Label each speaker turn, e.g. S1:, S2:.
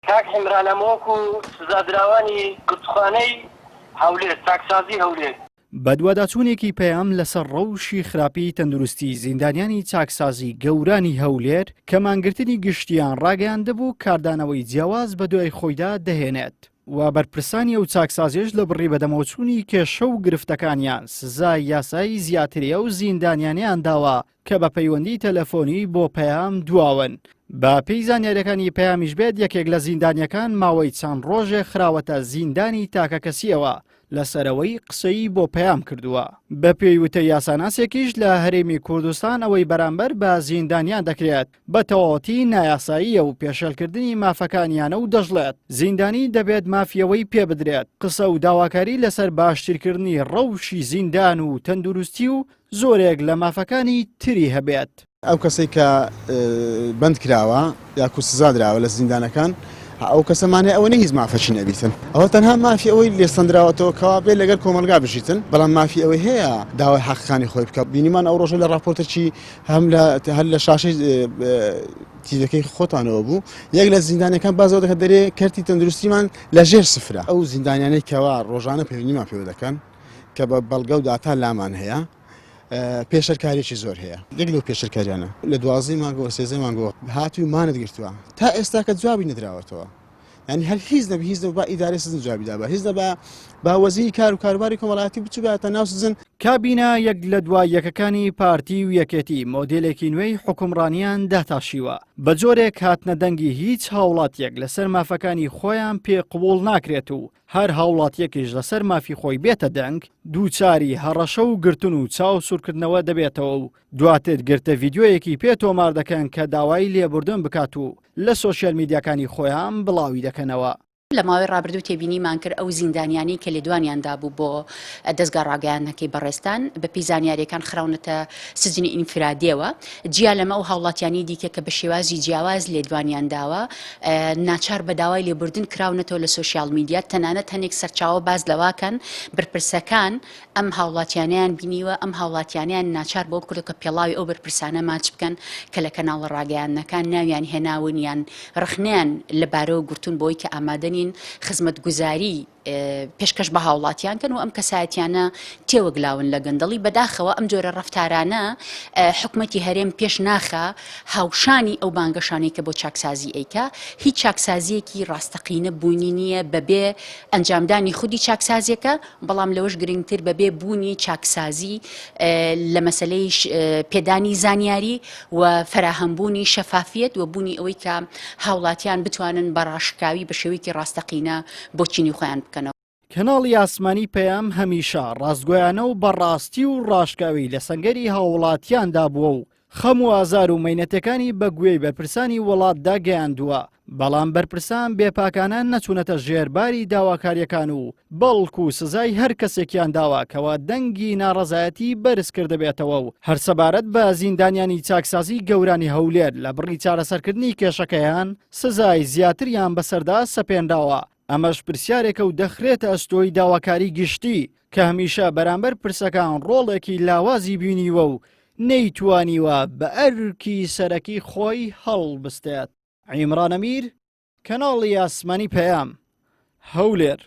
S1: کاک حیمرانەمەوەکو سزادراوانی گوتخانەی هەولێر چاکسازی هەولێر
S2: بە دوواداچوونێکی پەیام لەسەر ڕەوشی خراپی تەندروستی زیندانیانی چاکسازی گەورانی هەولێر کە مانگرتنی گشتیان ڕاگەیاندەبوو کاردانەوەی جیاواز بە دوای خۆیدا دەهێنێت و بەرپرسانی ئەو چاکسازیش لە بڕی بەدەمەوچوونی کێشە و گرفتەکانیان سزای یاسایی زیاتریە و زیندانیانیان داوە کە بە پەیوەندی تەلەفۆنی بۆ پەیام دواون. بە پێی زانیاریەکانی پەیامیش بێت یەکێک لە زیندانیەکان ماوەی چەند ڕۆژێ خراوەتە زیندانی تاکە کەسیەوە لەسەرەوەی قسەی بۆ پەیام کردووە. بە پێی وتە یاساناسێکیش لە هەرێمی کوردستان ئەوەی بەرامبەر بە زیندانیان دەکرێت بە تەواوەتی نایاساییە و پێشەلکردنی مافەکانیانە و دەژڵێت زیندانی دەبێت مافیەوەی پێ بدرێت. قسە و داواکاری لەسەر باشترکردنی ڕەوشی زیندان و تەندروستی و زۆرێک لە مافەکانی تری هەبێت.
S3: ئەو کەسێک کە بند کراوە یاکو سزا درراوە لە زیندانەکان ئەو کەسەمانێ ئەوە هیچ مافەچی نەبیتن ئەوە تەنها مافی ئەوەی لێسەندراوەتەوە کەوا بێ لەگەر کۆمەلگا بژیتن بەڵام مافی ئەوەی هەیە داوای حەقەکانی خۆی بکە بینیمان ئەو ڕۆژە لە راپۆرتێکی هەر لە شاشەی تیڤەکەی خۆتانەوە بوو یەک لە زیندانەکان بازەوە دەکە دەرێ کەرتی تەندروستیمان لە ژێر سفرە ئەو زیندانیانەی کەوا ڕۆژانە پەیوەندیمان پێوە دەکەن کە بە بەڵگە و داتا لامان هەیە پێشەرکاریی زۆر هەیە یەک لەو پێشەرکاریانە لە 12 مانگەوە 13 مانگەوە هاتووی مانت گرتووە تا ئێستا کە جوابی نەدراوەتەوە ینی هەر هیچ نەبی هیچ با ئیدارەی سزن جوابیدا بە هیچ نەبە باوەزیری کار و کاروباری کۆمەڵایەتی بچوو بێتە ناو سزن.
S2: کابینە یەک لە دوای یەکەکانی پارتی و یەکێتی مۆدێلێکی نوێی حکومڕانیان داتاشیوە بە جۆرێک هاتنە دەنگی هیچ هاوڵاتیەک لەسەر مافەکانی خۆیان پێ قبوڵ ناکرێت و هەر هاوڵاتیەکیش لەسەر مافی خۆی بێتە دەنگ دووچاری هەڕەشە و گرتن و چاو سوورکردنەوە دەبێتەوە و دواتر گرتە ڤیددیۆیەکی پێ تۆمار دەکەن کە داوای لێبوردن بکات و لە سۆشیال میدیاکانی خۆیان بڵاوی دەکەنەوە.
S4: لە ماوەی ڕابردوو تێبینیمان کرد ئەو زیندانیانی کە لێدوانیاندا بوو بۆ دەستگا ڕاگەیاندنەکەی بەڕێستان بە پێی زانیاریەکان خراونەتە سزنی ئینفرادیەوە جیا لەمە و هاوڵاتیانی دیکە کە بە شێوازی جیاواز لێدوانیان داوە ناچار بە داوای لێبوردن کراونەتەوە لە سۆشیال میدیا تەنانەت هەنێک سەرچاوە باز لەواکەن بەرپرسەکان ئەم هاوڵاتیانیان بینیوە ئەم هاوڵاتیانیان ناچار بۆ کورد کە پێڵاوی ئەو بەرپرسانە ماچ بکەن کە لە کەناڵە ڕاگەیاندنەکان ناویان هێناونیان ڕخنیان لەبارەوە گرتون بۆی کە ئامادەنین خزمەت گوزاری پێشکەش بە هاوڵاتیان کەن و ئەم کەسایەتیانە تێوەگلاون لە گەندەڵی بەداخەوە ئەم جۆرە ڕەفتارانە حکومەتی هەرێم پێش ناخە هاوشانی ئەو بانگەشانەی کە بۆ چاکسازی ئەیکا هیچ چاکسازیەکی ڕاستەقینە بوونی نییە بەبێ ئەنجامدانی خودی چاکسازیەکە بەڵام لەوەش گرنگتر بەبێ بوونی چاکسازی لە مەسلەی پێدانی زانیاری و فراهەمبوونی شەفافیت و بوونی ئەوەی کە هاوڵاتیان بتوانن بەڕاشکاوی بە شێوەیەکی ڕاستەقینە بۆ چینی خۆیان بکەن.
S2: کەناڵی ئاسمانی پەیام هەمیشە ڕاستگۆیانە و بەڕاستی و ڕاشکاوی لە سەنگەری هاوڵاتیاندا بووە و خەم و ئازار و مەینەتەکانی بە گوێی بەرپرسانی وڵاتدا گەیاندووە بەڵام بەرپرسان بێپاکانە نەچوونەتە ژێرباری داواکاریەکان و بەڵکو و سزای هەر کەسێکیان داوا کەوا دەنگی ناڕەزایەتی بەرز کردبێتەوە و هەر سەبارەت بە زیندانیانی چاکسازی گەورانی هەولێر لە بڕی چارەسەرکردنی کێشەکەیان سزای زیاتریان بەسەردا سەپێنداوە. ئەمەش پرسیارێکە و دەخرێتە ئەستۆی داواکاری گشتی کە هەمیشە بەرامبەر پرسەکان ڕۆڵێکی لاوازی بینیوە و نەیتوانیوە بە ئەرکی سەرەکی خۆی هەڵبستێت. عیمران ئەمیر، کەناڵی ئاسمانی پەیام، هەولێر.